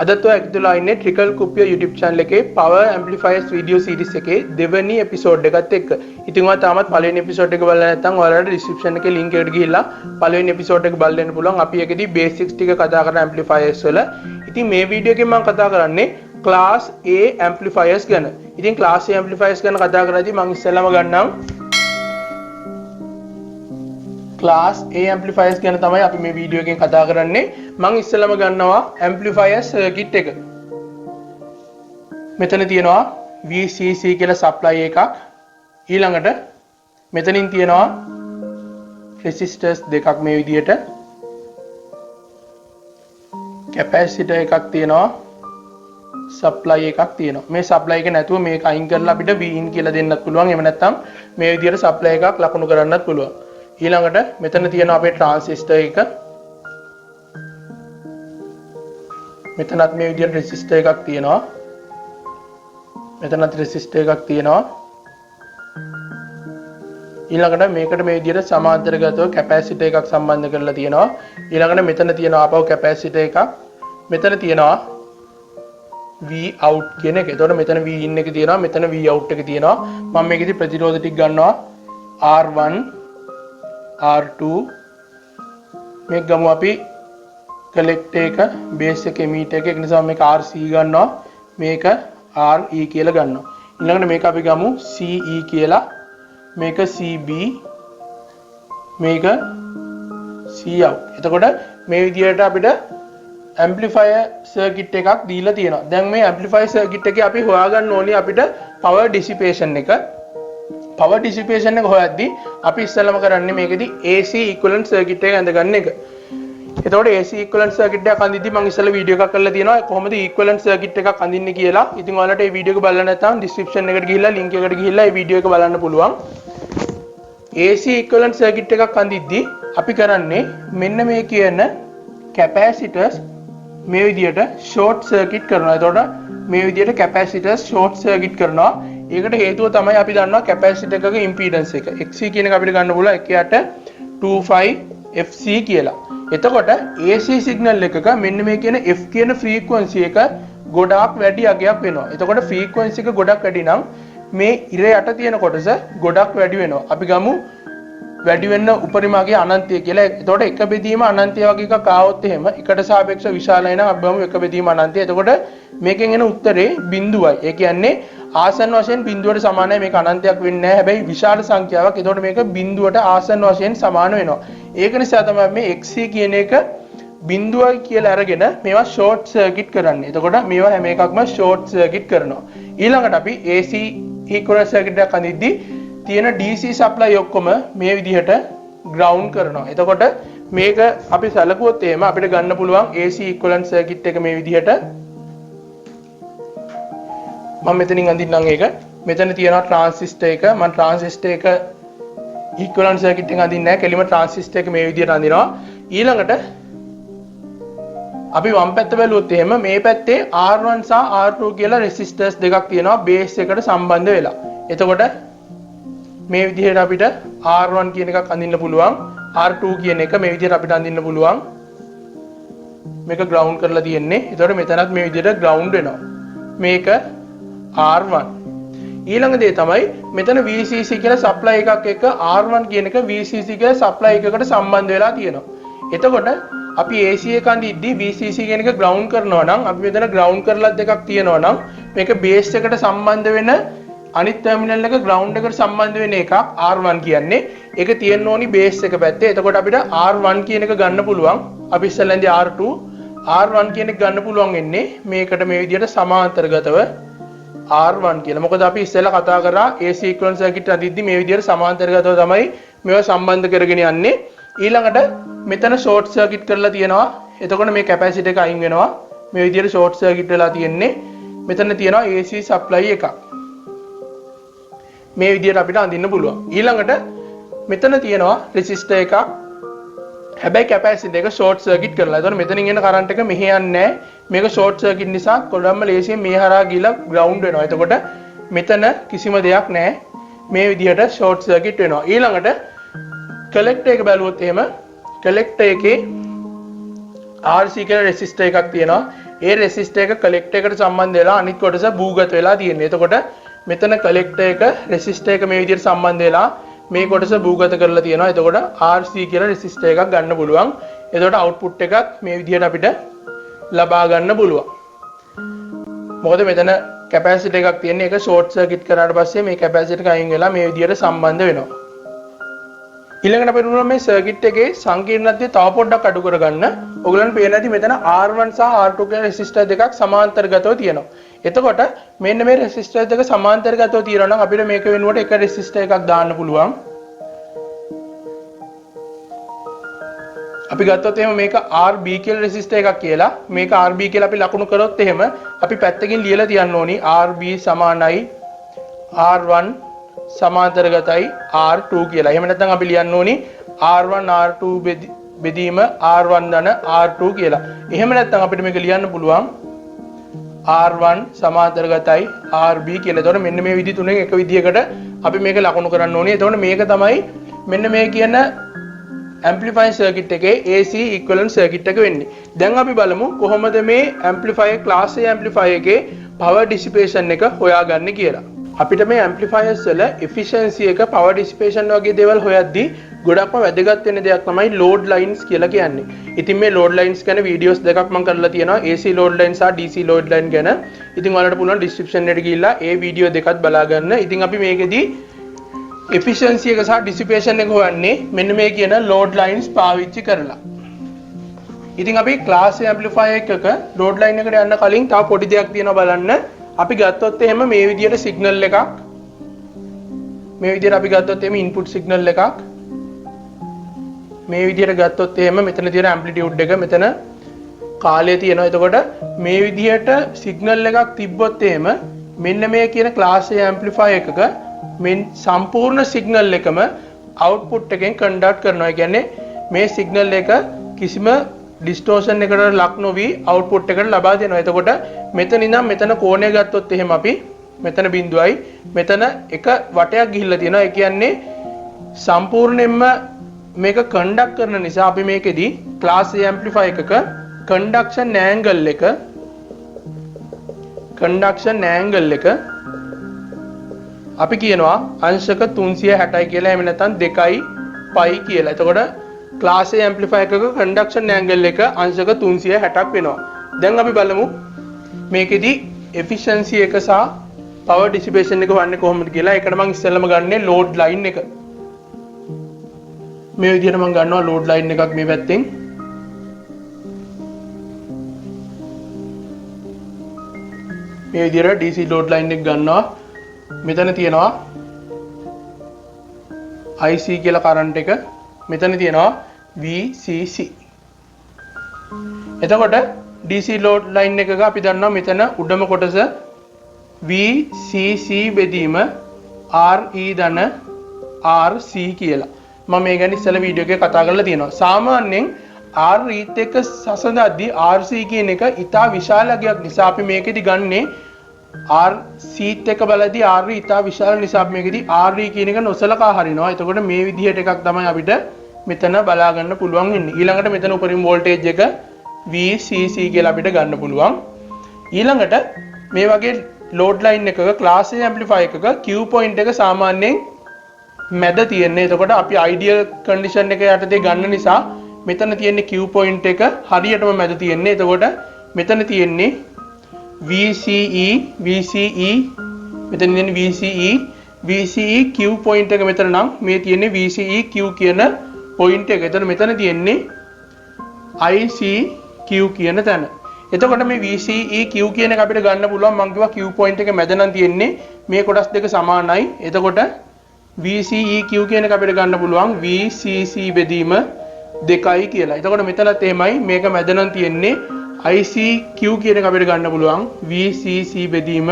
අදත් ඔය ඇතුළේ ඉන්නේ ට්‍රිකල් කුප්පිය YouTube channel එකේ Power Amplifiers video series එකේ දෙවෙනි episode එකත් එක්ක. ඉතින් ඔයා තාමත් පළවෙනි episode එක බලලා නැත්නම් ඔයාලට description එකේ link එකට ගිහිල්ලා පළවෙනි episode එක බලන්න පුළුවන්. අපි ඒකෙදි basics ටික කතා කරන amplifiers වල. ඉතින් මේ video එකෙන් මම කතා කරන්නේ class A amplifiers ගැන. ඉතින් class A amplifiers ගැන කතා කරද්දී මම ඉස්සෙල්ලාම ගන්නම් class A amplifiers ගැන තමයි අපි මේ වීඩියෝ එකෙන් කතා කරන්නේ. මම ඉස්සෙල්ලාම ගන්නවා amplifier circuit එක. මෙතන තියෙනවා VCC කියලා supply එකක්. ඊළඟට මෙතනින් තියෙනවා resistors දෙකක් මේ විදිහට. capacitor එකක් තියෙනවා. supply එකක් තියෙනවා. මේ supply එක නැතුව මේක අයින් කරලා අපිට Vin කියලා දෙන්නත් පුළුවන්. එහෙම නැත්නම් මේ විදිහට supply එකක් ලකුණු කරන්නත් පුළුවන්. ඊළඟට මෙතන තියෙනවා අපේ transistor එක. මෙතනත් මේ විදිහට resistor එකක් තියෙනවා. මෙතනත් resistor එකක් තියෙනවා. ඊළඟට මේකට මේ විදිහට සමාන්තරගතව capacitor එකක් සම්බන්ධ කරලා තියෙනවා. ඊළඟට මෙතන තියෙනවා ආපහු capacitor එකක්. මෙතන තියෙනවා V out කියන එක. එතකොට මෙතන V in එක තියෙනවා. මෙතන V out එක තියෙනවා. මම මේකෙදි ප්‍රතිරෝධ ටික ගන්නවා R1 R2 මේක ගමු අපි collector එක base එක emitter එක. ඒක නිසා මේක RC ගන්නවා. මේක RE කියලා ගන්නවා. ඊළඟට මේක අපි ගමු CE කියලා. මේක CB මේක Cout. එතකොට මේ විදිහට අපිට amplifier circuit එකක් දීලා තියෙනවා. දැන් මේ amplifier circuit එකේ අපි හොයාගන්න ඕනේ අපිට power dissipation එක. power dissipation එක හොයද්දී අපි ඉස්සෙල්ලාම කරන්නේ මේකෙදි AC equivalent circuit එක අඳගන්න එක. එතකොට AC equivalent circuit එකක් අඳිද්දී මම ඉස්සෙල්ලා වීඩියෝ එකක් කරලා තියෙනවා කොහොමද equivalent circuit එකක් අඳින්නේ කියලා. ඉතින් ඔයාලට මේ වීඩියෝ එක බලන්න නැත්නම් description එකට ගිහිල්ලා link එකට ගිහිල්ලා මේ වීඩියෝ එක බලන්න පුළුවන්. AC equivalent circuit එකක් අඳිද්දී අපි කරන්නේ මෙන්න මේ කියන capacitors මේ විදිහට short circuit කරනවා. එතකොට මේ විදිහට capacitors short circuit කරනවා. ඒකට හේතුව තමයි අපි දන්නවා capacitor එකක impedance එක. XC කියන එක අපිට ගන්න පුළුවන් 1.25 FC කියලා. එතකොට AC signal එකක මෙන්න මේ කියන F කියන frequency එක ගොඩාක් වැඩි අගයක් වෙනවා. එතකොට frequency එක ගොඩක් වැඩි නම් මේ ඉර යට තියෙන කොටස ගොඩක් වැඩි වෙනවා. අපි ගමු වැඩි වෙන්න උපරිම අගය අනන්තය කියලා. එතකොට එක බෙදීම අනන්තය වගේ එකක් ආවොත් එහෙම එකට සාපේක්ෂව විශාලයි නම් අපි ගමු එක බෙදීම අනන්තය. එතකොට මේකෙන් එන උත්තරේ බිඳුවයි. ඒ කියන්නේ ආසන්න වශයෙන් බිඳුවට සමානයි. මේක අනන්තයක් වෙන්නේ නැහැ. හැබැයි විශාල සංඛ්‍යාවක්. එතකොට මේක බිඳුවට ආසන්න වශයෙන් සමාන වෙනවා. ඒක නිසා තමයි මේ XC කියන එක බිඳුවයි කියලා අරගෙන මේවා short circuit කරන්නේ. එතකොට මේවා හැම එකක්ම short circuit කරනවා. ඊළඟට අපි AC equivalent circuit එකක් අඳිද්දී තියෙන DC supply ඔක්කොම මේ විදිහට ground කරනවා. එතකොට මේක අපි සැලකුවොත් එහෙම අපිට ගන්න පුළුවන් AC equivalent circuit එක මේ විදිහට. මම මෙතනින් අඳින්නම් ඒක. මෙතන තියෙනවා transistor එක. මම transistor එක equivalent circuit එක අඳින්නේ නැහැ. කෙලිම transistor එක මේ විදිහට අඳිනවා. ඊළඟට අපි වම් පැත්ත බැලුවොත් එහෙම මේ පැත්තේ R1 සහ R2 කියලා resistors දෙකක් තියෙනවා base එකට සම්බන්ධ වෙලා. එතකොට මේ විදිහට අපිට R1 කියන එකක් අඳින්න පුළුවන්. R2 කියන එක මේ විදිහට අපිට අඳින්න පුළුවන්. මේක ground කරලා තියෙන්නේ. එතකොට මෙතනත් මේ විදිහට ground වෙනවා. මේක R1. ඊළඟ දේ තමයි මෙතන VCC කියලා supply එකක් එක්ක R1 කියන එක VCC කියලා supply එකකට සම්බන්ධ වෙලා තියෙනවා. එතකොට අපි AC එක අඳිද්දී VCC කියන එක ground කරනවා නම් අපි මෙතන ground කරලා දෙකක් තියෙනවා නම් මේක base එකට සම්බන්ධ වෙන අනිත් terminal එක ground එකට සම්බන්ධ වෙන එකක් R1 කියන්නේ. ඒක තියෙන්න ඕනි base එක පැත්තේ. එතකොට අපිට R1 කියන එක ගන්න පුළුවන්. අපි ඉස්සෙල්ලාදී R2 R1 කියන එක ගන්න පුළුවන් වෙන්නේ මේකට මේ විදිහට සමාන්තරගතව R1 කියලා. මොකද අපි ඉස්සෙල්ලා කතා කරා AC equivalent circuit අඳිද්දී මේ විදිහට සමාන්තරගතව තමයි මේවා සම්බන්ධ කරගෙන යන්නේ. ඊළඟට මෙතන short circuit කරලා තියෙනවා. එතකොට මේ capacitor එක අයින් වෙනවා. මේ විදිහට short circuit වෙලා තියෙන්නේ. මෙතන තියෙනවා AC supply එකක්. මේ විදිහට අපිට අඳින්න පුළුවන්. ඊළඟට මෙතන තියෙනවා resistor එකක්. හැබැයි capacitor එක short circuit කරලා. එතකොට මෙතනින් එන current එක මෙහෙ යන්නේ නැහැ. මේක short circuit නිසා කොඩම්ම ලේසියෙන් මේ හරහා ගිහලා ground වෙනවා. එතකොට මෙතන කිසිම දෙයක් නැහැ. මේ විදිහට short circuit වෙනවා. ඊළඟට collector එක බැලුවොත් එහෙම collector එකේ RC කියලා resistor එකක් තියෙනවා. ඒ රෙසිස්ටර් එක කලෙක්ටර් එකට සම්බන්ධ වෙලා අනිත් කොටස භූගත වෙලා තියෙන්නේ. එතකොට මෙතන කලෙක්ටර් එක රෙසිස්ටර් එක මේ විදිහට සම්බන්ධ වෙලා මේ කොටස භූගත කරලා තියෙනවා. එතකොට RC කියලා රෙසිස්ටර් එකක් ගන්න පුළුවන්. එතකොට අවුට්පුට් එකක් මේ විදිහට අපිට ලබා ගන්න පුළුවන්. මොකද මෙතන කැපැසිටර් එකක් තියෙන්නේ. ඒක ෂෝට් සර්කිට් කරාට පස්සේ මේ කැපැසිටර් එක අයින් වෙලා මේ විදිහට සම්බන්ධ වෙනවා. ඊළඟට අපි බලමු මේ සර්කිට් එකේ සංකීර්ණත්වය තව පොඩ්ඩක් අඩු කරගන්න. ඔයගලන්ට පේන ඇති මෙතන R1 සහ R2 කියන රෙසිස්ටර් දෙකක් සමාන්තරගතව තියෙනවා. එතකොට මෙන්න මේ රෙසිස්ටර් දෙක සමාන්තරගතව තියෙනවා නම් අපිට මේක වෙනුවට එක රෙසිස්ටර් එකක් දාන්න පුළුවන්. අපි ගත්තොත් එහෙම මේක RB කියලා රෙසිස්ටර් එකක් කියලා. මේක RB කියලා අපි ලකුණු කරොත් එහෙම අපි පැත්තකින් ලියලා තියන්න ඕනි RB සමානයි R1 සමාන්තරගතයි R2 කියලා. එහෙම නැත්නම් අපි ලියන්න ඕනි R1 R2 බෙදීම R1 ධන R2 කියලා. එහෙම නැත්නම් අපිට මේක ලියන්න පුළුවන් R1 සමාන්තරගතයි RB කියලා. එතකොට මෙන්න මේ විදි තුනෙන් එක විදියකට අපි මේක ලකුණු කරන්න ඕනේ. එතකොට මේක තමයි මෙන්න මේ කියන ඇම්ප්ලිෆයිර් සර්කිට් එකේ AC ඉක්වලන්ට් සර්කිට් එක වෙන්නේ. දැන් අපි බලමු කොහොමද මේ ඇම්ප්ලිෆයිර් ක්ලාස් A ඇම්ප්ලිෆයිර් එකේ පවර් ඩිසිපේෂන් එක හොයාගන්නේ කියලා. අපිට මේ ඇම්ප්ලිෆයර්ස් වල efficiency එක power dissipation වගේ දේවල් හොයද්දී ගොඩක්ම වැදගත් වෙන දෙයක් තමයි load lines කියලා කියන්නේ. ඉතින් මේ load lines ගැන videos දෙකක් මම කරලා තියෙනවා AC load line සහ DC load line ගැන. ඉතින් ඔයාලට පුළුවන් description එකට ගිහිල්ලා ඒ video දෙකත් බලා ගන්න. ඉතින් අපි මේකෙදී efficiency එක සහ dissipation එක හොයන්නේ මෙන්න මේ කියන load lines පාවිච්චි කරලා. ඉතින් අපි class A amplifier එකක load line එකට යන්න කලින් තව පොඩි දෙයක් තියෙනවා බලන්න. අපි ගත්තොත් එහෙම මේ විදිහට සිග්නල් එකක් මේ විදිහට අපි ගත්තොත් එහෙම ඉන්පුට් සිග්නල් එකක් මේ විදිහට ගත්තොත් එහෙම මෙතන තියෙන ඇම්ප්ලිටියුඩ් එක මෙතන කාලය තියෙනවා. එතකොට මේ විදිහට සිග්නල් එකක් තිබ්බොත් එහෙම මෙන්න මේ කියන ක්ලාස් A ඇම්ප්ලිෆයර් එකක මේ සම්පූර්ණ සිග්නල් එකම අවුට්පුට් එකෙන් කන්ඩක්ට් කරනවා. ඒ කියන්නේ මේ සිග්නල් එක කිසිම ඩිස්ටෝෂන් එකකට ලක් නොවි අවුට්පුට් එකට ලබා දෙනවා. එතකොට මෙතන ඉඳන් මෙතන කෝණය ගත්තොත් එහෙම අපි මෙතන බිඳුවයි මෙතන එක වටයක් ගිහිල්ලා තියෙනවා. ඒ කියන්නේ සම්පූර්ණයෙන්ම මේක කන්ඩක්ට් කරන නිසා අපි මේකෙදි ක්ලාස් A ඇම්ප්ලිෆයර් එකක කන්ඩක්ෂන් ඇන්ගල් එක අපි කියනවා අංශක 360යි කියලා. එහෙම නැත්නම් 2යි පයි කියලා. එතකොට ක්ලාස් A ඇම්ප්ලිෆයර් එකක කන්ඩක්ෂන් ඇන්ගල් එක අංශක 360ක් වෙනවා. දැන් අපි බලමු මේකෙදි efficiency එක සහ power dissipation එක වන්නේ කොහොමද කියලා. ඒකට මම ඉස්සෙල්ලාම ගන්නෙ load line එක. මේ විදිහට මම ගන්නවා load line එකක් මේ පැත්තෙන්. මේ විදිහට DC load line එක ගන්නවා. මෙතන තියෙනවා IC කියලා කරන්ට් එක. මෙතන තියෙනවා VCC. එතකොට DC load line එකක අපි දන්නවා මෙතන උඩම කොටස VCC බෙදීම RE ධන RC කියලා. මම මේ ගැන ඉස්සෙල්ලා වීඩියෝ එකේ කතා කරලා තියෙනවා. සාමාන්‍යයෙන් RE එක සසඳද්දී RC කියන එක ඉතා විශාලකයක් නිසා අපි මේකෙදි ගන්නේ RC එක බලද්දී RE ඉතා විශාල නිසා අපි මේකෙදි RE කියන එක නොසලකා හරිනවා. එතකොට මේ විදිහට එකක් තමයි අපිට මෙතන බලා ගන්න පුළුවන් වෙන්නේ. ඊළඟට මෙතන උපරිම වෝල්ටේජ් එක VCC කියලා අපිට ගන්න පුළුවන්. ඊළඟට මේ වගේ load line එකක class A amplifier එකක Q point එක සාමාන්‍යයෙන් මැද තියෙන්නේ. එතකොට අපි ideal condition එක යටතේ ගන්න නිසා මෙතන තියෙන්නේ Q point එක හරියටම මැද තියෙන්නේ. එතකොට මෙතන තියෙන්නේ VCE මෙතන තියෙන්නේ VCE Q point එක මෙතන නම් මේ තියෙන්නේ VCE Q කියන point එක. එතන මෙතන තියෙන්නේ ICQ කියන තැන. එතකොට මේ VCE Q කියන එක අපිට ගන්න පුළුවන්. මම කිව්වා Q point එක මැද නම් තියෙන්නේ මේ කොටස් දෙක සමානයි. එතකොට VCE Q කියන එක අපිට ගන්න පුළුවන් VCC බෙදීම 2යි කියලා. එතකොට මෙතනත් එහෙමයි මේක මැද නම් තියෙන්නේ ICQ කියන එක අපිට ගන්න පුළුවන් VCC බෙදීම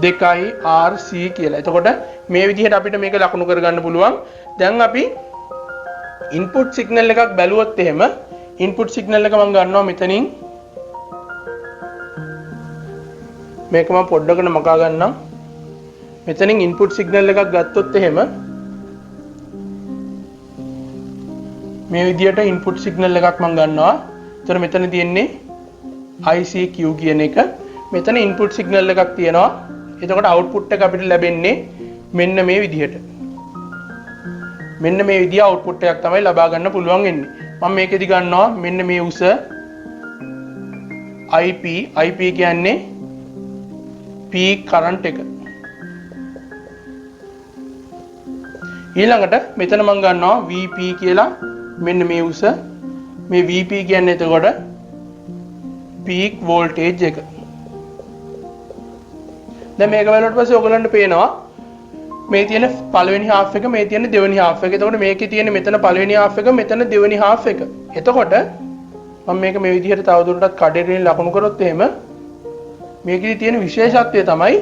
2යි RC කියලා. එතකොට මේ විදිහට අපිට මේක ලකුණු කරගන්න පුළුවන්. දැන් අපි ඉන්පුට් සිග්නල් එකක් බැලුවොත් එහෙම ඉන්පුට් සිග්නල් එක මම ගන්නවා මෙතනින්. මේක මම පොඩ්ඩකට මකා ගන්නම්. මෙතනින් ඉන්පුට් සිග්නල් එකක් ගත්තොත් එහෙම මේ විදිහට ඉන්පුට් සිග්නල් එකක් මම ගන්නවා. එතකොට මෙතන තියෙන්නේ ICQ කියන එක. මෙතන ඉන්පුට් සිග්නල් එකක් තියෙනවා. එතකොට අවුට්පුට් එක අපිට ලැබෙන්නේ මෙන්න මේ විදිහට. මෙන්න මේ විදිහ අවුට්පුට් එකක් තමයි ලබා ගන්න පුළුවන් වෙන්නේ. මම මේකෙදි ගන්නවා මෙන්න මේ උස IP කියන්නේ peak current එක. ඊළඟට මෙතන මම ගන්නවා VP කියලා මෙන්න මේ උස. මේ VP කියන්නේ එතකොට peak voltage එක. දැන් මේක බලනකොට පස්සේ ඔයගලන්ට පේනවා මේ තියෙන පළවෙනි half එක මේ තියෙන දෙවෙනි half එක. එතකොට මේකේ තියෙන මෙතන පළවෙනි half එක මෙතන දෙවෙනි half එක. එතකොට මම මේක මේ විදිහට තවදුරටත් කඩේරින් ලකුණු කරොත් එහෙම මේකේ තියෙන විශේෂත්වය තමයි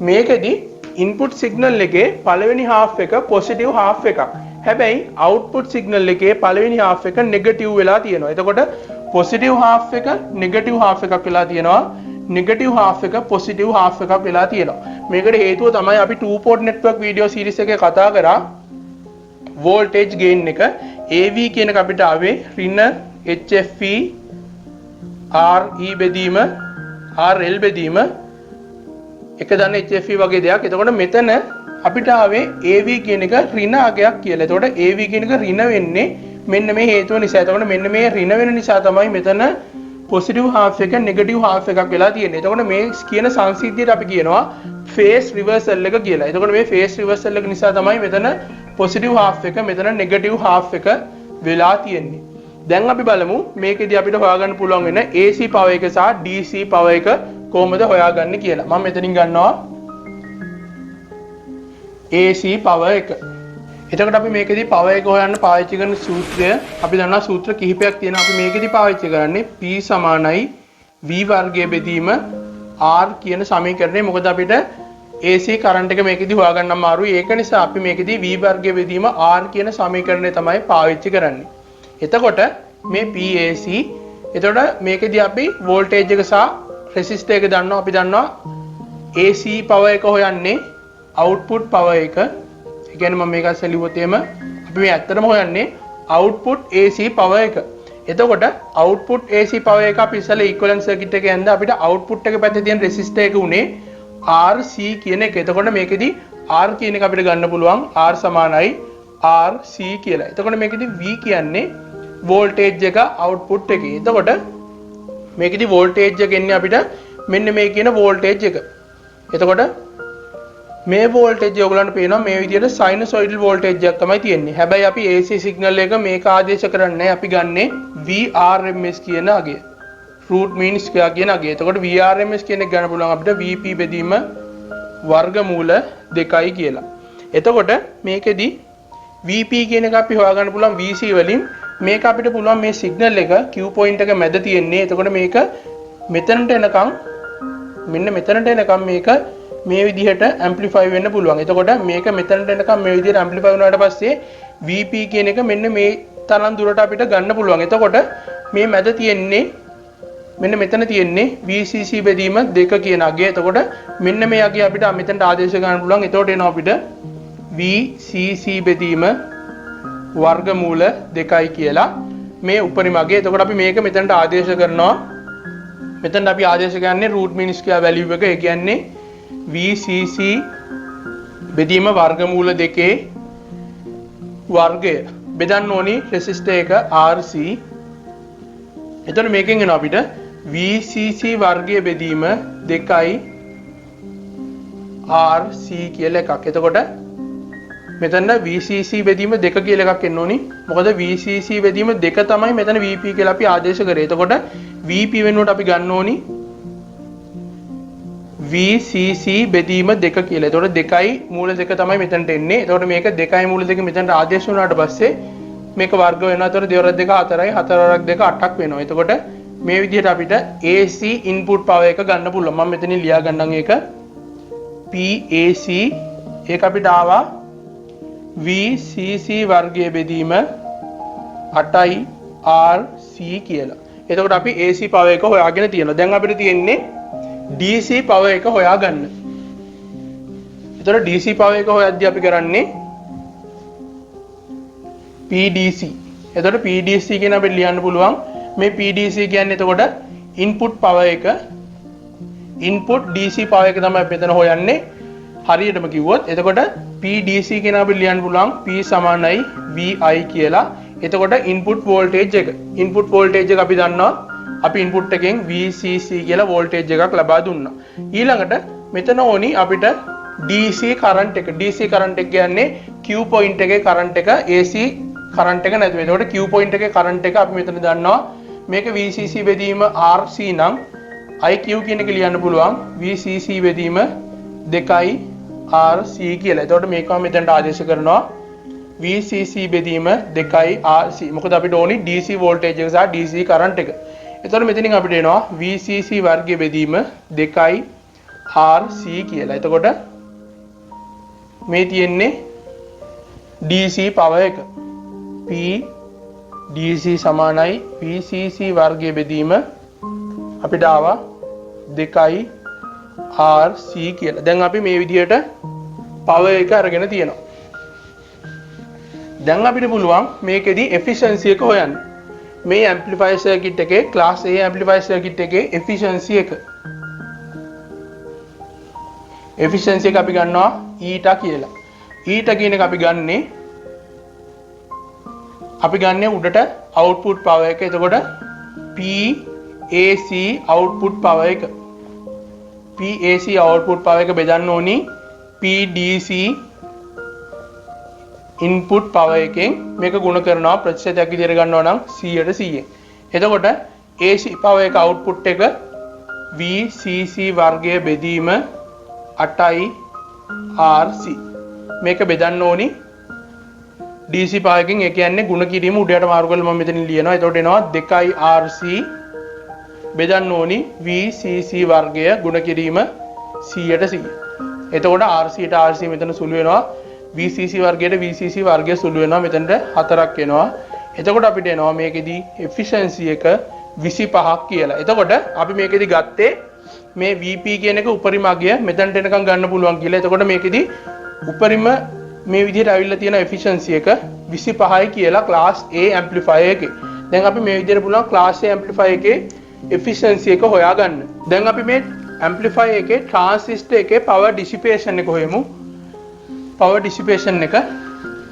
මේකෙදි ඉන්පුට් සිග්නල් එකේ පළවෙනි half එක පොසිටිව් half එකක්. හැබැයි අවුට්පුට් සිග්නල් එකේ පළවෙනි half එක නෙගටිව් වෙලා තියෙනවා. එතකොට පොසිටිව් half එක නෙගටිව් half එකක් වෙලා තියෙනවා. නෙගටිව් half එක පොසිටිව් half එකක් වෙලා තියෙනවා. මේකට හේතුව තමයි අපි 2 port network video series එකේ කතා කරා voltage gain එක AV කියන එක අපිට ආවේ ඍණ HFE RE බෙදීම RL බෙදීම එක දන්න HFE වගේ දෙයක්. එතකොට මෙතන අපිට ආවේ AV කියන එක ඍණ අගයක් කියලා. එතකොට AV කියන එක ඍණ වෙන්නේ මෙන්න මේ හේතුව නිසා. එතකොට මෙන්න මේ ඍණ වෙන නිසා තමයි මෙතන පොසිටිව් half එක නෙගටිව් half එකක් වෙලා තියෙන්නේ. එතකොට මේ කියන සංසිද්ධියට අපි කියනවා phase reversal එක කියලා. එතකොට මේ phase reversal එක නිසා තමයි මෙතන පොසිටිව් half එක මෙතන නෙගටිව් half එක වෙලා තියෙන්නේ. දැන් අපි බලමු මේකෙදි අපිට හොයාගන්න පුළුවන් වෙන AC power එක සහ DC power එක කොහොමද හොයාගන්නේ කියලා. මම මෙතනින් ගන්නවා AC power එක. එතකොට අපි මේකෙදි power එක හොයන්න පාවිච්චි කරන සූත්‍රය අපි දන්නවා සූත්‍ර කිහිපයක් තියෙනවා. අපි මේකෙදි පාවිච්චි කරන්නේ P සමානයි V වර්ගය බෙදීම R කියන සමීකරණය. මොකද අපිට AC කරන්ට් එක මේකෙදි හොයාගන්න අමාරුයි. ඒක නිසා අපි මේකෙදි V වර්ගය බෙදීම R කියන සමීකරණය තමයි පාවිච්චි කරන්නේ. එතකොට මේ PAC එතකොට මේකෙදි අපි වෝල්ටේජ් එක සහ රෙසිස්ටර් එක දන්නවා. අපි දන්නවා AC power එක හොයන්නේ output power එක. ඒ කියන්නේ මම මේක සෙලිවුවොත් එහෙම අපි මේ ඇත්තටම හොයන්නේ output AC power එක. එතකොට output AC power එක අපි ඉස්සෙල්ලා equivalent circuit එකේ යන්න අපිට output එක පැත්තේ තියෙන resistor එක උනේ RC කියන එක. එතකොට මේකෙදි R කියන එක අපිට ගන්න පුළුවන් R සමානයි RC කියලා. එතකොට මේකෙදි V කියන්නේ voltage එක output එකේ. එතකොට මේකෙදි voltage එක එන්නේ අපිට මෙන්න මේ කියන voltage එක. එතකොට මේ voltage ඔයගලන්ට පේනවා මේ විදිහට sinusoidal voltage එකක් තමයි තියෙන්නේ. හැබැයි අපි AC signal එක මේක ආදේශ කරන්නේ අපි ගන්නෙ VRMS කියන අගය. root mean square කියන අගය. එතකොට VRMS කියන එක ගන්න පුළුවන් අපිට VP බෙදීම වර්ගමූල 2යි කියලා. එතකොට මේකෙදි VP කියන එක අපි හොයාගන්න පුළුවන් VC වලින්. මේක අපිට පුළුවන් මේ signal එක Q point එක මැද තියෙන්නේ. එතකොට මේක මෙතනට එනකම් මෙන්න මෙතනට එනකම් මේක මේ විදිහට ඇම්ප්ලිෆයි වෙන්න පුළුවන්. එතකොට මේක මෙතනට එනකම් මේ විදිහට ඇම්ප්ලිෆයි වුණාට පස්සේ VP කියන එක මෙන්න මේ තරම් දුරට අපිට ගන්න පුළුවන්. එතකොට මේ මැද තියෙන්නේ මෙන්න මෙතන තියෙන්නේ VCC බෙදීම 2 කියන අගය. එතකොට මෙන්න මේ අගය අපිට මෙතනට ආදේශ ගන්න පුළුවන්. එතකොට එනවා අපිට VCC බෙදීම වර්ගමූල 2යි කියලා මේ උපරිම අගය. එතකොට අපි මේක මෙතනට ආදේශ කරනවා. මෙතන අපි ආදේශ ගන්නේ root mean square value එක. ඒ කියන්නේ VCC බෙදීම වර්ගමූල 2 වර්ගය බෙදන්න ඕනි resistor එක RC. එතකොට මේකෙන් එනවා අපිට VCC වර්ගය බෙදීම 2යි RC කියලා එකක්. එතකොට මෙතන VCC බෙදීම 2 කියලා එකක් එන්න ඕනි. මොකද VCC බෙදීම 2 තමයි මෙතන VP කියලා අපි ආදේශ කරේ. එතකොට VP වෙනුවට අපි ගන්න ඕනි VCC බෙදීම 2 කියලා. එතකොට 2යි මූල 2 තමයි මෙතනට එන්නේ. එතකොට මේක 2යි මූල 2 මෙතනට ආදේශ වුණාට පස්සේ මේක වර්ග වෙනවා. එතකොට 2 වරක් 2 4යි 4 වරක් 2 8ක් වෙනවා. එතකොට මේ විදිහට අපිට AC input power එක ගන්න පුළුවන්. මම මෙතනින් ලියා ගන්නම් ඒක PAC. ඒක අපිට ආවා VCC වර්ගයේ බෙදීම 8යි RC කියලා. එතකොට අපි AC power එක හොයාගෙන තියෙනවා. දැන් අපිට තියෙන්නේ DC power එක හොයාගන්න. එතකොට DC power එක හොයද්දී අපි කරන්නේ PDC. එතකොට PDC කියන අපිට ලියන්න පුළුවන් මේ PDC කියන්නේ එතකොට ඉන්පුට් පවර් එක ඉන්පුට් DC පවර් එක තමයි මෙතන හොයන්නේ හරියටම කිව්වොත්. එතකොට P DC කියන අපිට ලියන්න පුළුවන් P සමානයි VI කියලා. එතකොට ඉන්පුට් වෝල්ටේජ් එක. ඉන්පුට් වෝල්ටේජ් එක අපි දන්නවා. අපි ඉන්පුට් එකෙන් VCC කියලා වෝල්ටේජ් එකක් ලබා දුන්නා. ඊළඟට මෙතන ඕනි අපිට DC කරන්ට් එක. DC කරන්ට් එක කියන්නේ Q පොයින්ට් එකේ කරන්ට් එක AC කරන්ට් එක නැතුව. එතකොට Q පොයින්ට් එකේ කරන්ට් එක අපි මෙතන දන්නවා. මේක VCC බෙදීම RC නම් IQ කියන එක ලියන්න පුළුවන් VCC බෙදීම 2 RC කියලා. එතකොට මේකම මෙතනට ආදේශ කරනවා VCC බෙදීම 2 RC. මොකද අපිට ඕනි DC වෝල්ටේජ් එක සහ DC කරන්ට් එක. එතකොට මෙතනින් අපිට එනවා VCC වර්ගය බෙදීම 2 RC කියලා. එතකොට මේ තියෙන්නේ DC පවර් එක. P DC සමානයි VCC වර්ගය බෙදීම අපිට ආවා 2 RC කියලා. දැන් අපි මේ විදිහට පවර් එක අරගෙන තියෙනවා. දැන් අපිට පුළුවන් මේකෙදි efficiency එක හොයන්න. මේ amplifier circuit එකේ class A amplifier circuit එකේ efficiency එක. efficiency එක අපි ගන්නවා eta කියලා. eta කියන එක අපි ගන්නේ උඩට output power එක. එතකොට PAC output power එක. PAC output power එක බෙදන්න ඕනි PDC input power එකෙන්. මේක ගුණ කරනවා ප්‍රතිශතයක් විදිහට ගන්නවා නම් 100%. එතකොට AC power එක output එක VCC වර්ගය බෙදීම 8 RC. මේක බෙදන්න ඕනි DC power එකෙන්. ඒ කියන්නේ ගුණ කිරීම උඩයට මාරු කරලා මම මෙතන ලියනවා. එතකොට එනවා 2 RC බෙදන්න ඕනි VCC වර්ගය ගුණ කිරීම 100%. එතකොට RC ට RC මෙතන සුළු වෙනවා. VCC වර්ගයට VCC වර්ගය සුළු වෙනවා. මෙතනට 4ක් එනවා. එතකොට අපිට එනවා මේකෙදි efficiency එක 25ක් කියලා. එතකොට අපි මේකෙදි ගත්තේ මේ VP කියන එක උපරිම අගය මෙතනට එනකම් ගන්න පුළුවන් කියලා. එතකොට මේකෙදි උපරිම මේ විදිහට අවිල්ල තියෙන efficiency එක 25යි කියලා class A amplifier එකේ. දැන් අපි මේ විදිහට පුළුවන් class A amplifier එකේ efficiency එක හොයාගන්න. දැන් අපි මේ amplifier එකේ transistor එකේ power dissipation එක හොයමු. power dissipation එක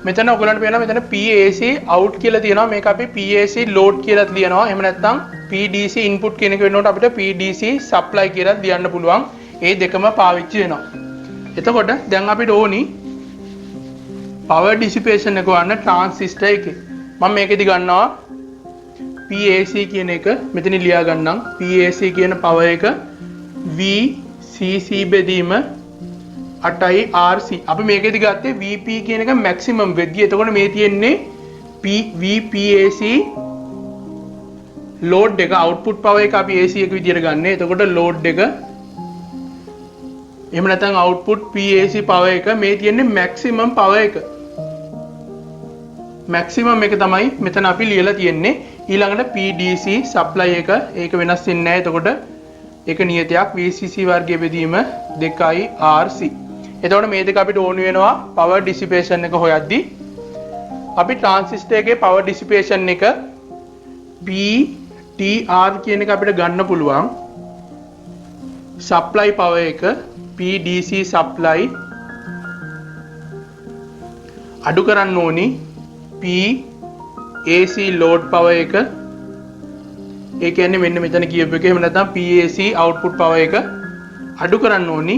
මෙතන ඔයගලන්ට පේනවා මෙතන PAC out කියලා තියෙනවා. මේක අපි PAC load කියලා ලියනවා. එහෙම නැත්නම් PDC input කියන එක වෙනකොට අපිට PDC supply කියලා ලියන්න පුළුවන්. ඒ දෙකම පාවිච්චි වෙනවා. එතකොට දැන් අපිට ඕනි power dissipation එක වන්න transistor එකේ. මම මේකෙදි ගන්නවා PAC කියන එක මෙතන ලියා ගන්නම්. PAC කියන power එක VCC බෙදීම 8 RC. අපි මේකෙදි ගත්තේ VP කියන එක maximum වෙද්දී. එතකොට මේ තියෙන්නේ VPAC load එක output power එක අපි AC එක විදියට ගන්න. එතකොට load එක එහෙම නැත්නම් output PAC power එක මේ තියෙන්නේ maximum power එක. maximum එක තමයි මෙතන අපි ලියලා තියෙන්නේ. ඊළඟට PDC supply එක ඒක වෙනස් වෙන්නේ නැහැ. එතකොට ඒක නියතයක් VCC වර්ගය බෙදීම 2 RC. එතකොට මේ දෙක අපිට ඕන වෙනවා power dissipation එක හොයද්දී. අපි transistor එකේ power dissipation එක PTR කියන එක අපිට ගන්න පුළුවන්. supply power එක PDC supply අඩු කරන්න ඕනි PAC load power එක. ඒ කියන්නේ මෙන්න මෙතන කියපු එක. එහෙම නැත්නම් PAC output power එක අඩු කරන්න ඕනි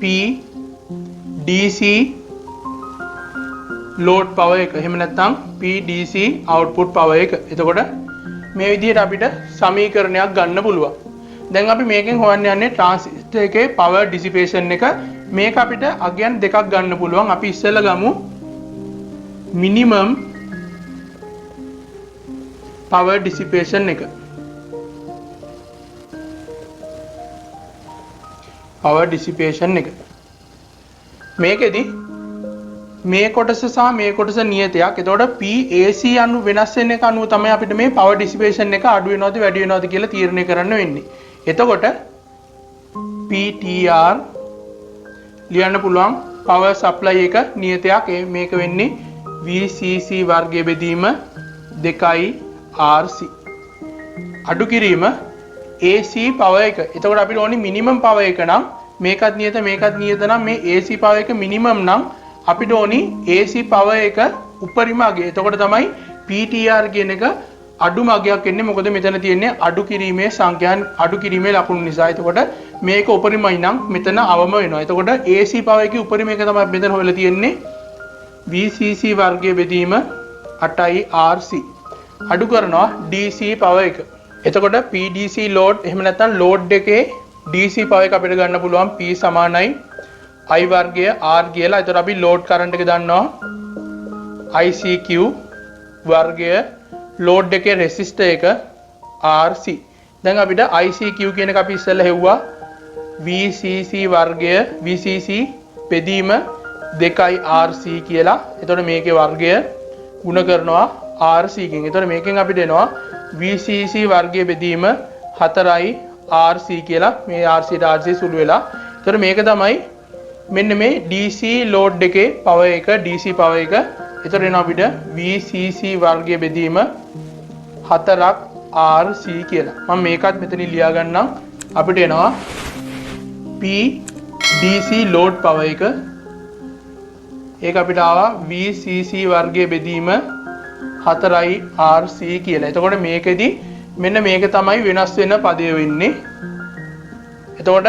PDC load power එක. එහෙම නැත්නම් PDC output power එක. එතකොට මේ විදිහට අපිට සමීකරණයක් ගන්න පුළුවන්. දැන් අපි මේකෙන් හොයන්න යන්නේ transistor එකේ power dissipation එක. මේක අපිට අගයන් දෙකක් ගන්න පුළුවන්. අපි ඉස්සෙල්ලා ගමු minimum power dissipation එක. power dissipation එක මේකෙදි මේ කොටස සහ මේ කොටස නියතයක්. එතකොට PAC අනු වෙනස් වෙන එක අනුව තමයි අපිට මේ power dissipation එක අඩු වෙනවද වැඩි වෙනවද කියලා තීරණය කරන්න වෙන්නේ. එතකොට PTR ලියන්න පුළුවන් power supply එක නියතයක්. මේක වෙන්නේ VCC වර්ගය බෙදීම 2 RC. අඩු කිරීම AC power එක. එතකොට අපිට ඕනි minimum power එක නම් මේකත් නියත නම් මේ AC power එක minimum නම් අපිට ඕනි AC power එක උපරිම අගය. එතකොට තමයි PTR කියන එක අඩුම අගයක් එන්නේ. මොකද මෙතන තියෙන්නේ අඩු කිරීමේ සංඛ්‍යාන් අඩු කිරීමේ ලකුණු නිසා. එතකොට මේක උපරිමයි නම් මෙතන අවම වෙනවා. එතකොට AC power එකේ උපරිම එක තමයි මෙතන හොයලා තියෙන්නේ. VCC වර්ගය බෙදීම 8යි RC. අඩු කරනවා DC power එක. එතකොට PDC load එහෙම නැත්නම් load එකේ DC power එක අපිට ගන්න පුළුවන් P සමානයි I වර්ගය R කියලා. එතකොට අපි load current එක දන්නවා ICQ වර්ගය load එකේ resistor එක RC. දැන් අපිට ICQ කියන එක අපි ඉස්සෙල්ලා හෙව්වා VCC වර්ගය VCC බෙදීම 2යි RC කියලා. එතකොට මේකේ වර්ගය ගුණ කරනවා RC කින්. එතකොට මේකෙන් අපිට එනවා VCC වර්ගය බෙදීම 4යි RC කියලා. මේ RC ට RC සුළු වෙලා. එතකොට මේක තමයි මෙන්න මේ DC load එකේ power එක DC power එක. එතකොට එනවා අපිට VCC වර්ගය බෙදීම 4ක් RC කියලා. මම මේකත් මෙතනින් ලියා ගන්නම්. අපිට එනවා P DC load power එක. ඒක අපිට ආවා VCC වර්ගය බෙදීම 4යි RC කියලා. එතකොට මේකෙදි මෙන්න මේක තමයි වෙනස් වෙන පදය වෙන්නේ. එතකොට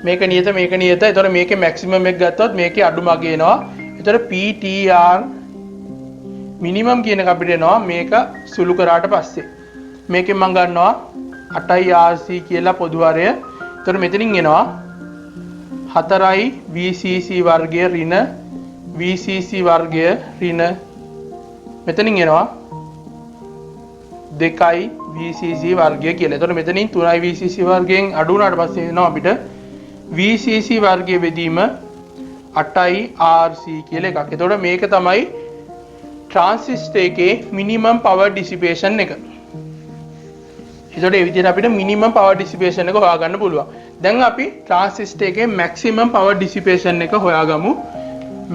මේක නියත. එතකොට මේකේ මැක්සිමම් එක ගත්තොත් මේකේ අඩුම අගය එනවා. එතකොට PTR මිනිමම් කියන එක අපිට එනවා මේක සුළු කරාට පස්සේ. මේකෙන් මම ගන්නවා 8යි RC කියලා පොදු හරය. එතකොට මෙතනින් එනවා 4යි VCC වර්ගය ඍණ VCC වර්ගය ඍණ මෙතනින් එනවා 2යි VCC වර්ගය කියලා. එතකොට මෙතනින් 3යි VCC වර්ගයෙන් අඩු වුණාට පස්සේ එනවා අපිට VCC වර්ගය බෙදීම 8යි RC කියලා එකක්. එතකොට මේක තමයි ट्रांसिस्टर එකේ minimum power dissipation එක. එතකොට මේ විදිහට අපිට minimum power dissipation එක හොයාගන්න පුළුවන්. දැන් අපි ट्रांसिस्टर එකේ maximum power dissipation එක හොයාගමු.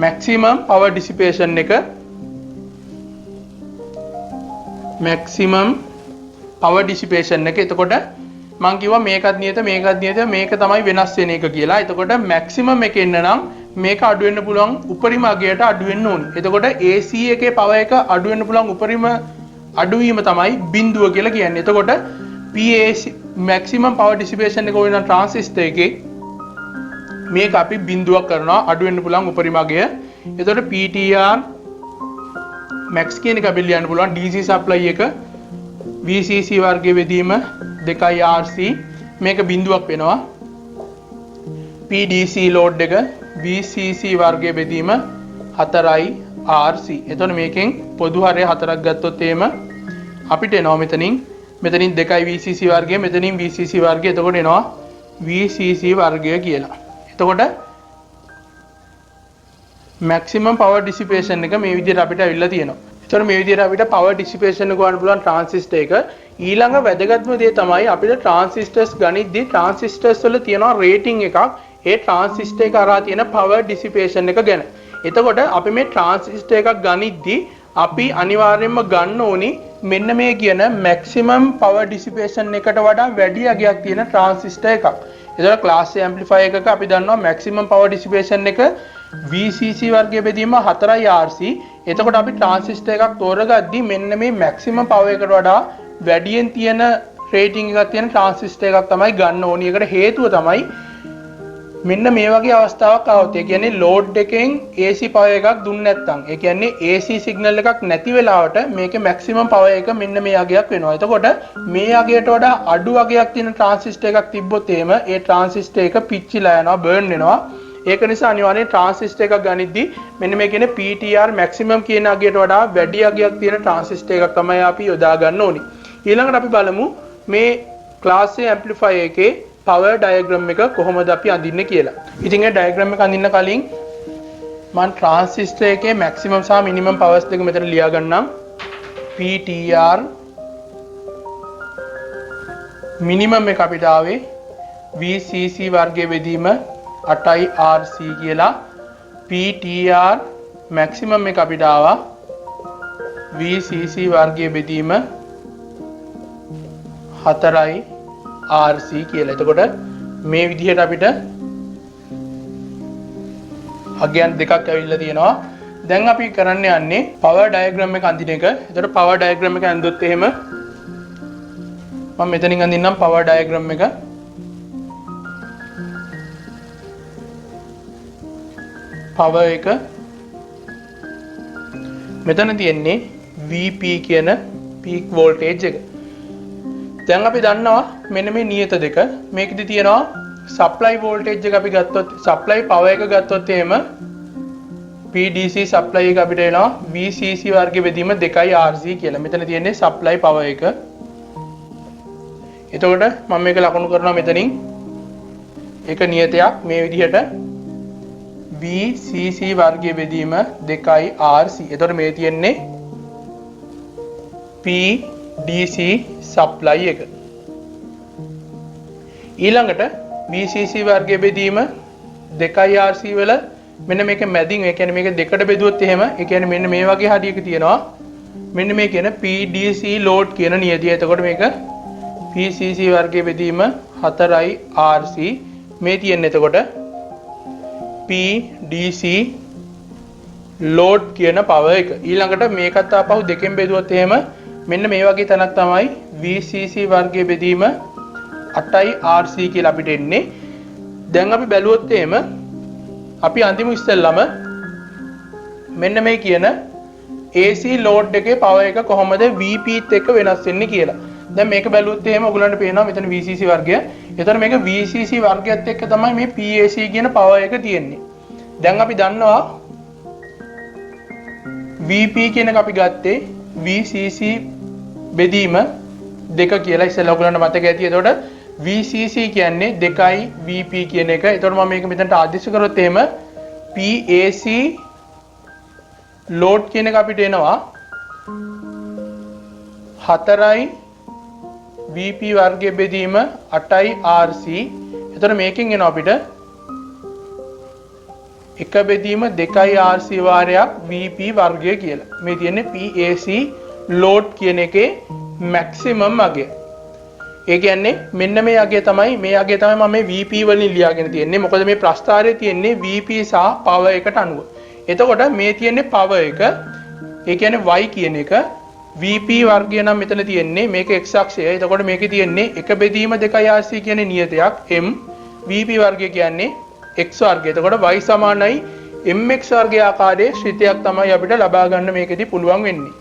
maximum power dissipation එක එතකොට මම කිව්වා මේකත් නියත මේක තමයි වෙනස් වෙන එක කියලා. එතකොට maximum එක එන්න නම් මේක අඩු වෙන්න පුළුවන් උපරිම අගයට අඩු වෙන්න ඕනි. එතකොට AC එකේ power එක අඩු වෙන්න පුළුවන් උපරිම අඩුවීම තමයි බිඳුව කියලා කියන්නේ. එතකොට PAC maximum power dissipation එක වෙන ट्रांसिस्टर එකේ මේක අපි බිඳුවක් කරනවා අඩු වෙන්න පුළුවන් උපරිම අගය. එතකොට PTR max කියන එක අපි ලියන්න පුළුවන් DC supply එක VCC වර්ගය බෙදීම 2යි RC මේක බිඳුවක් වෙනවා. PDC load එක VCC වර්ගය බෙදීම 4යි RC. එතකොට මේකෙන් පොදු හරය 4ක් ගත්තොත් එහෙම අපිට එනවා මෙතනින් 2යි VCC වර්ගය මෙතනින් VCC වර්ගය. එතකොට එනවා VCC වර්ගය කියලා. එතකොට maximum power dissipation එක මේ විදිහට අපිට අවිල්ලා තියෙනවා. එතකොට මේ විදිහට අපිට power dissipation එක ගන්න පුළුවන් transistor එක. ඊළඟ වැදගත්ම දේ තමයි අපිට transistors ගනිද්දී transistors වල තියෙනවා rating එකක්. ඒ transistor එක හරහා තියෙන power dissipation එක ගැන. එතකොට අපි මේ transistor එකක් ගනිද්දී අපි අනිවාර්යයෙන්ම ගන්න ඕනි මෙන්න මේ කියන maximum power dissipation එකට වඩා වැඩි අගයක් තියෙන transistor එකක්. එතකොට class A amplifier එකක අපි දන්නවා maximum power dissipation එක VCC වර්ගය බෙදීම 4යි RC. එතකොට අපි transistor එකක් තෝරගද්දී මෙන්න මේ maximum power එකට වඩා වැඩියෙන් තියෙන rating එකක් තියෙන transistor එකක් තමයි ගන්න ඕනි. ඒකට හේතුව තමයි මෙන්න මේ වගේ අවස්ථාවක් ආවොත් ඒ කියන්නේ load එකෙන් AC power එකක් දුන්නේ නැත්නම් ඒ කියන්නේ AC signal එකක් නැති වෙලාවට මේකේ maximum power එක මෙන්න මේ අගයක් වෙනවා. එතකොට මේ අගයට වඩා අඩු අගයක් තියෙන transistor එකක් තිබ්බොත් එහෙම ඒ transistor එක පිච්චිලා යනවා burn වෙනවා. ඒක නිසා අනිවාර්යයෙන් transistor එකක් ගනිද්දී මෙන්න මේ කියන්නේ PTR maximum කියන අගයට වඩා වැඩි අගයක් තියෙන transistor එකක් තමයි අපි යොදා ගන්න ඕනි. ඊළඟට අපි බලමු මේ class A amplifier එකේ power diagram එක කොහොමද අපි අඳින්නේ කියලා. ඉතින් ඒ diagram එක අඳින්න කලින් මම transistor එකේ maximum සහ minimum powers දෙක මෙතන ලියා ගන්නම්. PTR minimum එක අපිට ආවේ VCC වර්ගය බෙදීම 8යි RC කියලා. PTR maximum එක අපිට ආවා VCC වර්ගය බෙදීම 4යි RC කියලා. එතකොට මේ විදිහට අපිට අගයන් දෙකක් ඇවිල්ලා තියෙනවා. දැන් අපි කරන්න යන්නේ power diagram එක අඳින එක. එතකොට power diagram එක අඳුත් එහෙම මම මෙතනින් අඳින්නම් power diagram එක. power එක මෙතන තියෙන්නේ VP කියන peak voltage එක. දැන් අපි දන්නවා මෙන්න මේ නියත දෙක. මේකෙදි තියෙනවා supply voltage එක අපි ගත්තොත් supply power එක ගත්තොත් එහෙම PDC supply එක අපිට එනවා VCC වර්ගය බෙදීම 2යි RC කියලා. මෙතන තියෙන්නේ supply power එක. එතකොට මම මේක ලකුණු කරනවා මෙතනින්. ඒක නියතයක් මේ විදිහට VCC වර්ගය බෙදීම 2යි RC. එතකොට මේ තියෙන්නේ PDC supply එක. ඊළඟට VCC වර්ගය බෙදීම 2යි RC වල මෙන්න මේක මැදින් ඒ කියන්නේ මේක දෙකට බෙදුවොත් එහෙම ඒ කියන්නේ මෙන්න මේ වගේ හරියක තියෙනවා. මෙන්න මේ කියන PDC load කියන නියතිය. එතකොට මේක PCC වර්ගය බෙදීම 4යි RC මේ තියෙන්නේ. එතකොට PDC load කියන power එක. ඊළඟට මේකත් ආපහු දෙකෙන් බෙදුවොත් එහෙම මෙන්න මේ වගේ තැනක් තමයි VCC වර්ගය බෙදීම 8යි RC කියලා අපිට එන්නේ. දැන් අපි බැලුවොත් එහෙම අපි අන්තිම ඉස්සෙල්ලම මෙන්න මේ කියන AC load එකේ power එක කොහොමද VP ත් එක්ක වෙනස් වෙන්නේ කියලා. දැන් මේක බැලුවොත් එහෙම ඔයගලන්ට පේනවා මෙතන VCC වර්ගය. එතන මේක VCC වර්ගයත් එක්ක තමයි මේ PAC කියන power එක තියෙන්නේ. දැන් අපි දන්නවා VP කියන එක අපි ගත්තේ VCC බෙදීම 2 කියලා ඉස්සෙල්ලා ඔයගලන්ට මතක ඇති. එතකොට VCC කියන්නේ 2යි VP කියන එක. එතකොට මම මේක මෙතනට ආදේශ කරොත් එහෙම PAC load කියන එක අපිට එනවා 4යි VP වර්ගය බෙදීම 8යි RC. එතකොට මේකෙන් එනවා අපිට 1 බෙදීම 2යි RC වාරයක් VP වර්ගය කියලා. මේ තියෙන්නේ PAC load කියන එකේ maximum අගය. ඒ කියන්නේ මෙන්න මේ අගය තමයි මම මේ VP වලින් ලියාගෙන තියෙන්නේ. මොකද මේ ප්‍රස්ථාරයේ තියෙන්නේ VP සහ power එකට අනුව. එතකොට මේ තියෙන්නේ power එක. ඒ කියන්නේ y කියන එක VP වර්ගය නම් මෙතන තියෙන්නේ මේක x අක්ෂය. එතකොට මේකේ තියෙන්නේ 1 බෙදීම 2යි RC කියන්නේ නියතයක් m. VP වර්ගය කියන්නේ x වර්ගය. එතකොට y සමානයි mx වර්ගය ආකාරයේ ශ්‍රිතයක් තමයි අපිට ලබා ගන්න මේකෙදි පුළුවන් වෙන්නේ.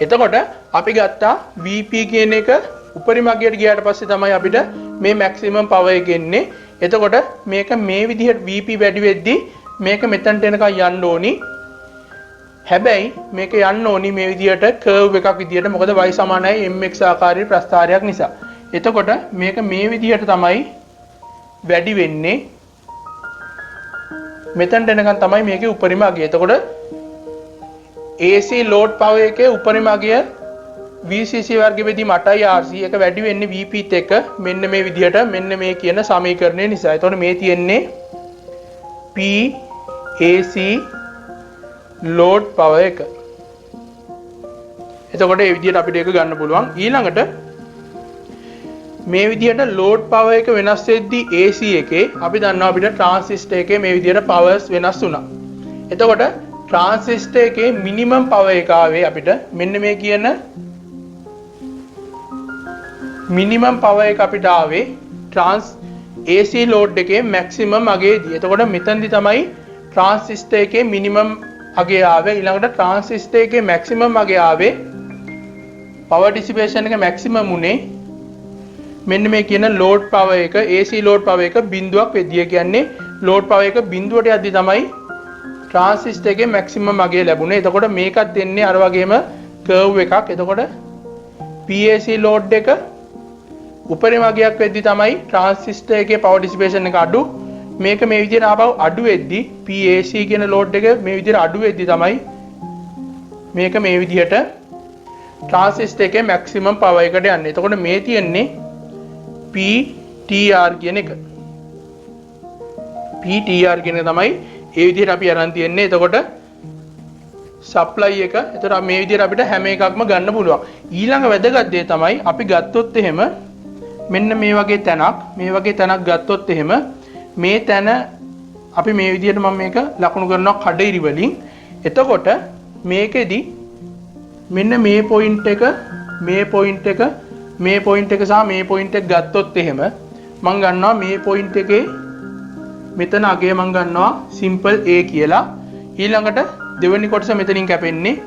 එතකොට අපි ගත්තා VP කියන එක උපරිම අගයට ගියාට පස්සේ තමයි අපිට මේ maximum power එක එන්නේ. එතකොට මේක මේ විදිහට VP වැඩි වෙද්දී මේක මෙතනට එනකන් යන්න ඕනි. හැබැයි මේක යන්න ඕනි මේ විදිහට curve එකක් විදිහට. මොකද y සමානයි mx ආකාරයේ ප්‍රස්ථාරයක් නිසා. එතකොට මේක මේ විදිහට තමයි වැඩි වෙන්නේ. මෙතනට එනකන් තමයි මේකේ උපරිම අගය. එතකොට AC load power එකේ උපරිම අගය VCC වර්ගය බෙදීම 8යි RC එක වැඩි වෙන්නේ VP ත් එක්ක මෙන්න මේ විදිහට මෙන්න මේ කියන සමීකරණය නිසා. එතකොට මේ තියෙන්නේ PAC load power එක. එතකොට මේ විදිහට අපිට ඒක ගන්න පුළුවන්. ඊළඟට මේ විදිහට load power එක වෙනස් වෙද්දී AC එකේ අපි දන්නවා අපිට transistor එකේ මේ විදිහට powers වෙනස් වුණා. එතකොට transistor එකේ minimum power එක ආවේ අපිට මෙන්න මේ කියන minimum power එක අපිට ආවේ AC load එකේ maximum අගයේදී. එතකොට මෙතනදි තමයි transistor එකේ minimum අගය ආවේ. ඊළඟට transistor එකේ maximum අගය ආවේ power dissipation එක maximum උනේ මෙන්න මේ කියන load power එක AC load power එක බිඳුවක් වෙද්දී. කියන්නේ load power එක බිඳුවට යද්දී තමයි transistor එකේ maximum අගය ලැබුණේ. එතකොට මේකත් දෙන්නේ අර වගේම curve එකක්. එතකොට PAC load එක උපරිම අගයක් වෙද්දී තමයි transistor එකේ power dissipation එක අඩු. මේක මේ විදිහට ආපහු අඩු වෙද්දී PAC කියන load එක මේ විදිහට අඩු වෙද්දී තමයි මේක මේ විදිහට transistor එකේ maximum power එකට යන්නේ. එතකොට මේ තියෙන්නේ PTR කියන එක. PTR කියන එක තමයි ඒ විදිහට අපි අරන් තියන්නේ. එතකොට supply එක. එතකොට මේ විදිහට අපිට හැම එකක්ම ගන්න පුළුවන්. ඊළඟ වැදගත් දේ තමයි අපි ගත්තොත් එහෙම මෙන්න මේ වගේ තැනක් ගත්තොත් එහෙම මේ තැන අපි මේ විදිහට මම මේක ලකුණු කරනවා කඩිරි වලින්. එතකොට මේකෙදි මෙන්න මේ පොයින්ට් එක සහ මේ පොයින්ට් එක ගත්තොත් එහෙම මම ගන්නවා මේ පොයින්ට් එකේ මෙතන අගය මම ගන්නවා simple a කියලා. ඊළඟට දෙවෙනි කොටස මෙතනින් කැපෙන්නේ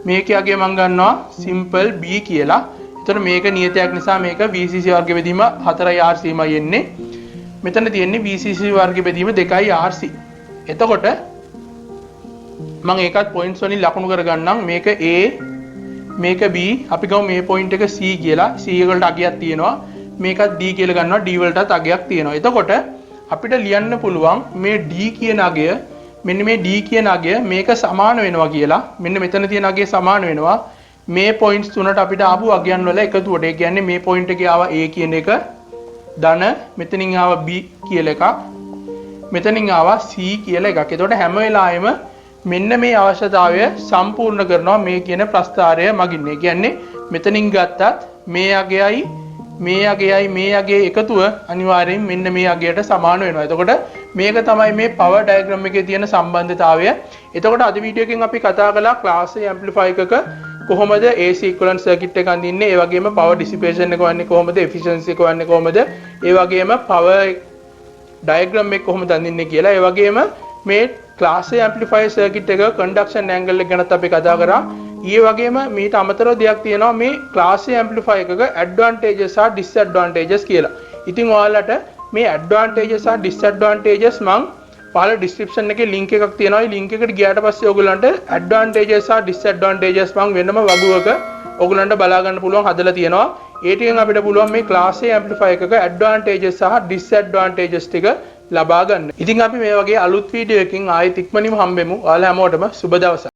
මේකේ අගය මම ගන්නවා simple b කියලා. එතකොට මේක නියතයක් නිසා මේක VCC වර්ග බෙදීම 4 RC මයි එන්නේ. මෙතන තියෙන්නේ VCC වර්ග බෙදීම 2 RC. එතකොට මම ඒකත් පොයින්ට්ස් වලින් ලකුණු කරගන්නම්. මේක A මේක B අපි ගමු මේ පොයින්ට් එක C කියලා. C වලට අගයක් තියෙනවා. මේකත් D කියලා ගන්නවා. D වලටත් අගයක් තියෙනවා. එතකොට අපිට ලියන්න පුළුවන් මේ D කියන අගය මෙන්න මේ D කියන අගය මේක සමාන වෙනවා කියලා. මෙන්න මෙතන තියෙන අගය සමාන වෙනවා මේ පොයින්ට්ස් තුනට අපිට ආපු අගයන් වල එකතුවට. ඒ කියන්නේ මේ පොයින්ට් එකේ ආවා A කියන එක ධන, මෙතනින් ආවා B කියලා එකක්, මෙතනින් ආවා C කියලා එකක්. එතකොට හැම වෙලාවෙම මෙන්න මේ අවශ්‍යතාවය සම්පූර්ණ කරනවා මේ කියන ප්‍රස්ථාරය මගින්. ඒ කියන්නේ මෙතනින් ගත්තත් මේ අගයයි එකතුව අනිවාර්යෙන් මෙන්න මේ අගයට සමාන වෙනවා. එතකොට මේක තමයි මේ power diagram එකේ තියෙන සම්බන්ධතාවය. එතකොට අද වීඩියෝ එකෙන් අපි කතා කළා class A amplifier එකක කොහොමද AC equivalent circuit එක අඳින්නේ, ඒ වගේම power dissipation එක වන්නේ කොහොමද, efficiency එක වන්නේ කොහොමද, ඒ වගේම power diagram එක කොහොමද අඳින්නේ කියලා. ඒ වගේම මේ class A amplifier circuit එක conduction angle එක ගැනත් අපි කතා කරා. ඊ වගේම මීට අමතරව දෙයක් තියෙනවා මේ class A amplifier එකක advantages සහ disadvantages කියලා. ඉතින් ඔයාලට මේ advantages සහ disadvantages මම පහළ description එකේ link එකක් තියෙනවා. ඒ link එකට ගියාට පස්සේ ඔයගොල්ලන්ට advantages සහ disadvantages මම වෙනම වගුවක ඔයගොල්ලන්ට බලා ගන්න පුළුවන් හදලා තියෙනවා. ඒ ටිකෙන් අපිට පුළුවන් මේ class A amplifier එකක advantages සහ disadvantages ටික ලබා ගන්න. ඉතින් අපි මේ වගේ අලුත් වීඩියෝ එකකින් ආයෙත් ඉක්මනින්ම හම්බෙමු. ඔයාලා හැමෝටම සුබ දවසක්.